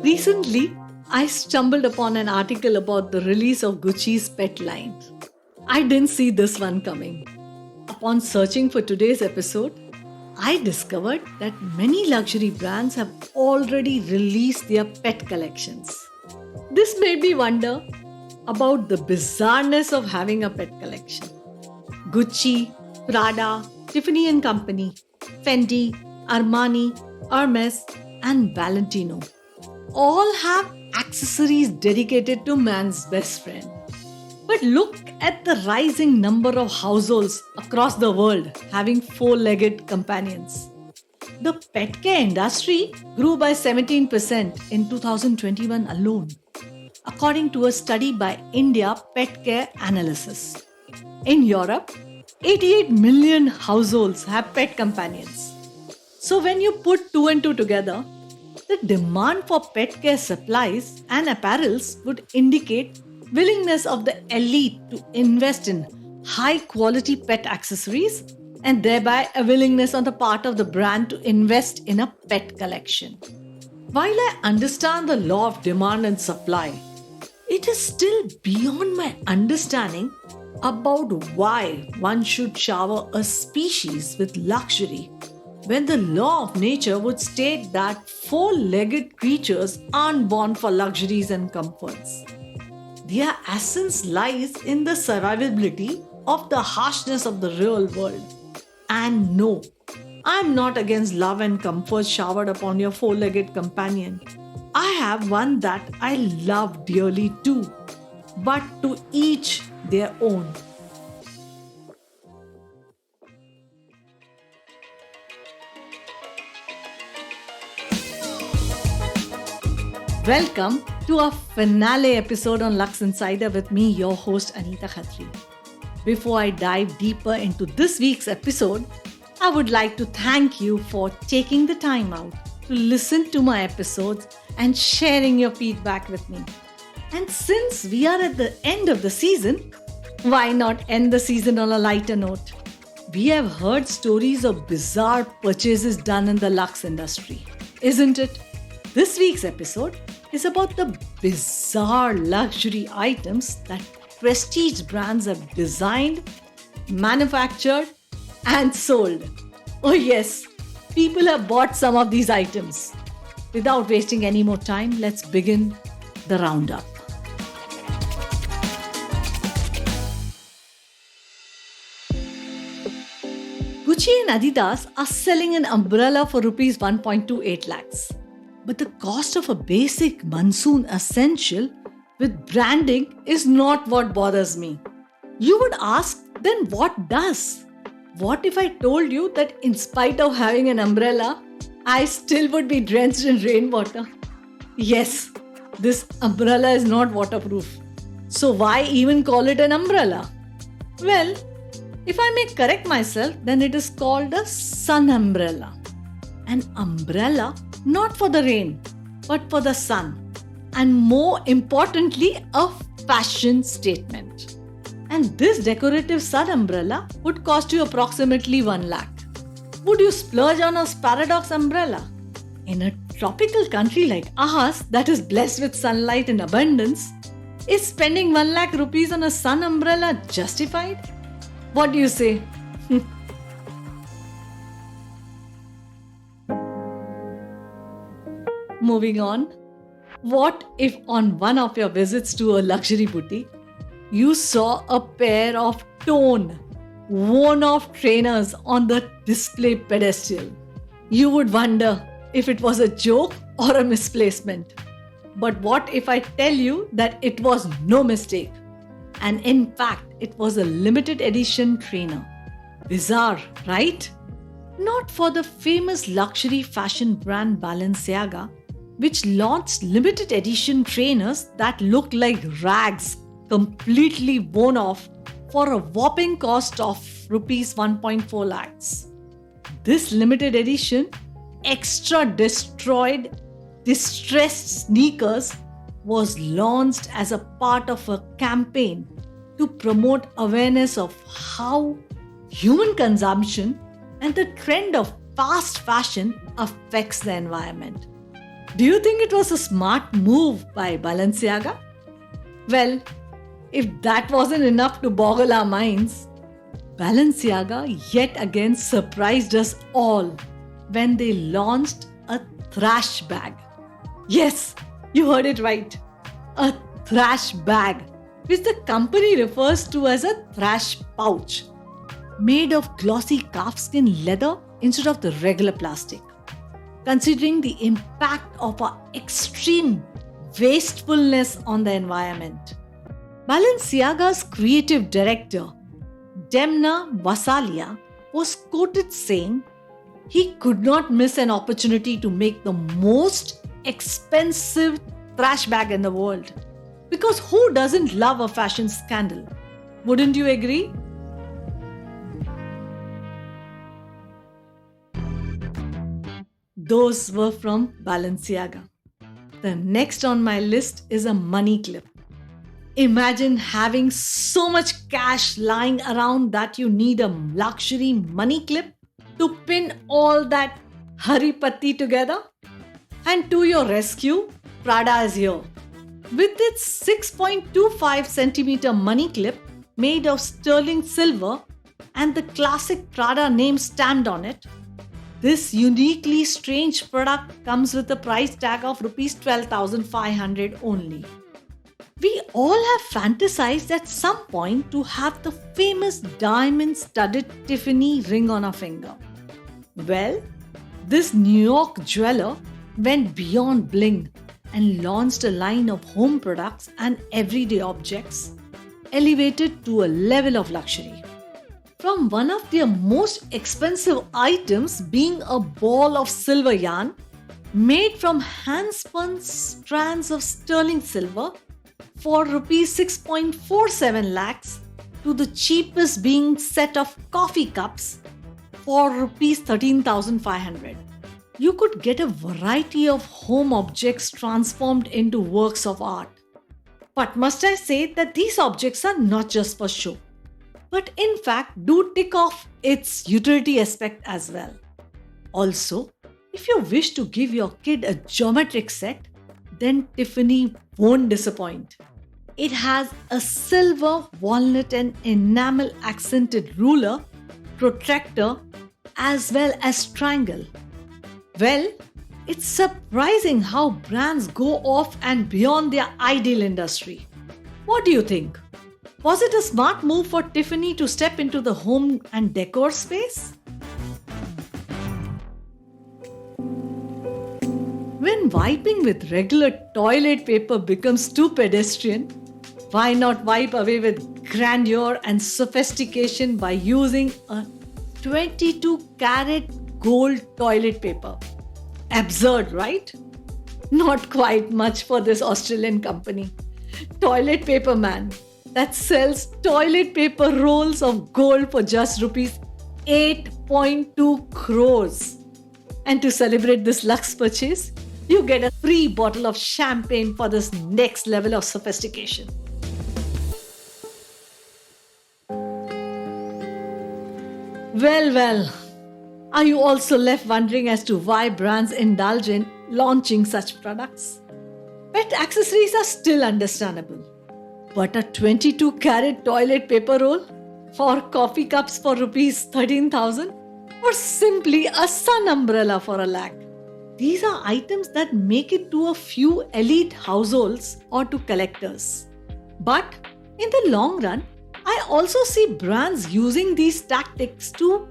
Recently, I stumbled upon an article about the release of Gucci's pet line. I didn't see this one coming. Upon searching for today's episode, I discovered that many luxury brands have already released their pet collections. This made me wonder about the bizarreness of having a pet collection. Gucci, Prada, Tiffany and Company, Fendi, Armani, Hermes, and Valentino all have accessories dedicated to man's best friend. But look at the rising number of households across the world having four-legged companions. The pet care industry grew by 17% in 2021 alone, according to a study by India Pet Care Analysis. In Europe, 88 million households have pet companions. So when you put two and two together, the demand for pet care supplies and apparels would indicate willingness of the elite to invest in high-quality pet accessories and thereby a willingness on the part of the brand to invest in a pet collection. While I understand the law of demand and supply, it is still beyond my understanding about why one should shower a species with luxury when the law of nature would state that four-legged creatures aren't born for luxuries and comforts. Their essence lies in the survivability of the harshness of the real world. And no, I'm not against love and comfort showered upon your four-legged companion. I have one that I love dearly too, but to each their own. Welcome to our finale episode on Luxe Insider with me, your host Anita Khatri. Before I dive deeper into this week's episode, I would like to thank you for taking the time out to listen to my episodes and sharing your feedback with me. And since we are at the end of the season, why not end the season on a lighter note? We have heard stories of bizarre purchases done in the luxe industry, isn't it? This week's episode is about the bizarre luxury items that prestige brands have designed, manufactured, and sold. Oh yes, people have bought some of these items. Without wasting any more time, let's begin the roundup. Gucci and Adidas are selling an umbrella for Rs 1.28 lakhs. But the cost of a basic monsoon essential with branding is not what bothers me. You would ask, then what does? What if I told you that in spite of having an umbrella, I still would be drenched in rainwater? Yes, this umbrella is not waterproof. So why even call it an umbrella? Well, if I may correct myself, then it is called a sun umbrella. An umbrella not for the rain, but for the sun. And more importantly, a fashion statement. And this decorative sun umbrella would cost you approximately 1 lakh. Would you splurge on a paradox umbrella? In a tropical country like ours that is blessed with sunlight in abundance, is spending 1 lakh rupees on a sun umbrella justified? What do you say? Moving on, what if on one of your visits to a luxury boutique, you saw a pair of worn-off trainers on the display pedestal? You would wonder if it was a joke or a misplacement. But what if I tell you that it was no mistake? And in fact, it was a limited edition trainer. Bizarre, right? Not for the famous luxury fashion brand Balenciaga, which launched limited edition trainers that looked like rags completely worn off for a whopping cost of Rs 1.4 lakhs. This limited edition, extra distressed sneakers was launched as a part of a campaign to promote awareness of how human consumption and the trend of fast fashion affects the environment. Do you think it was a smart move by Balenciaga? Well, if that wasn't enough to boggle our minds, Balenciaga yet again surprised us all when they launched a trash bag. Yes, you heard it right. A trash bag, which the company refers to as a trash pouch, made of glossy calfskin leather instead of the regular plastic. Considering the impact of our extreme wastefulness on the environment, Balenciaga's creative director, Demna Vasalia, was quoted saying he could not miss an opportunity to make the most expensive trash bag in the world. Because who doesn't love a fashion scandal? Wouldn't you agree? Those were from Balenciaga. The next on my list is a money clip. Imagine having so much cash lying around that you need a luxury money clip to pin all that haripatti together. And to your rescue, Prada is here. With its 6.25 centimeter money clip made of sterling silver and the classic Prada name stamped on it, this uniquely strange product comes with a price tag of Rs 12,500 only. We all have fantasized at some point to have the famous diamond-studded Tiffany ring on our finger. Well, this New York jeweler went beyond bling and launched a line of home products and everyday objects, elevated to a level of luxury. From one of their most expensive items being a ball of silver yarn made from hand-spun strands of sterling silver for Rs 6.47 lakhs to the cheapest being set of coffee cups for Rs 13,500. You could get a variety of home objects transformed into works of art. But must I say that these objects are not just for show, but in fact do tick off its utility aspect as well. Also, if you wish to give your kid a geometric set, then Tiffany won't disappoint. It has a silver, walnut and enamel accented ruler, protractor, as well as triangle. Well, it's surprising how brands go off and beyond their ideal industry. What do you think? Was it a smart move for Tiffany to step into the home and decor space? When wiping with regular toilet paper becomes too pedestrian, why not wipe away with grandeur and sophistication by using a 22 karat gold toilet paper? Absurd, right? Not quite much for this Australian company, Toilet Paper Man, that sells toilet paper rolls of gold for just Rs 8.2 crores. And to celebrate this luxe purchase, you get a free bottle of champagne for this next level of sophistication. Well, are you also left wondering as to why brands indulge in launching such products? Pet accessories are still understandable, but a 22 karat toilet paper roll for coffee cups for Rs 13,000 or simply a sun umbrella for a lakh? These are items that make it to a few elite households or to collectors. But in the long run, I also see brands using these tactics to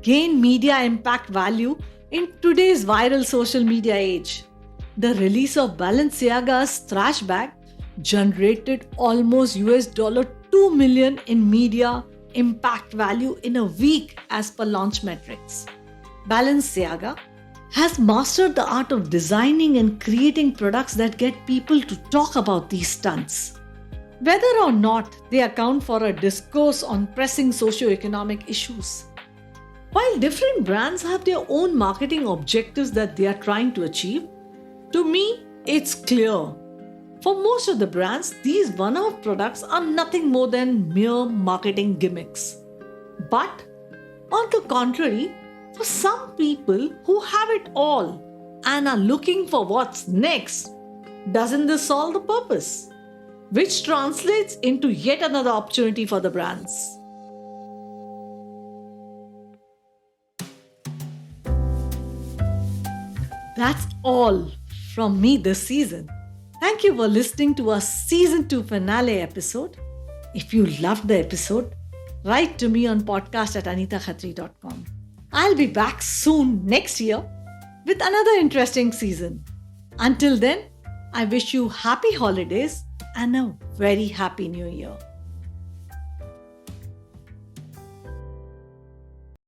gain media impact value in today's viral social media age. The release of Balenciaga's trash bag generated almost $2 million in media impact value in a week as per launch metrics. Balenciaga has mastered the art of designing and creating products that get people to talk about these stunts. Whether or not they account for a discourse on pressing socio-economic issues. While different brands have their own marketing objectives that they are trying to achieve, to me, it's clear. For most of the brands, these one-off products are nothing more than mere marketing gimmicks. But, on the contrary, for some people who have it all, and are looking for what's next, doesn't this solve the purpose? Which translates into yet another opportunity for the brands. That's all from me this season. Thank you for listening to our Season 2 finale episode. If you loved the episode, write to me on podcast@anitakhatri.com. I'll be back soon next year with another interesting season. Until then, I wish you happy holidays and a very happy new year.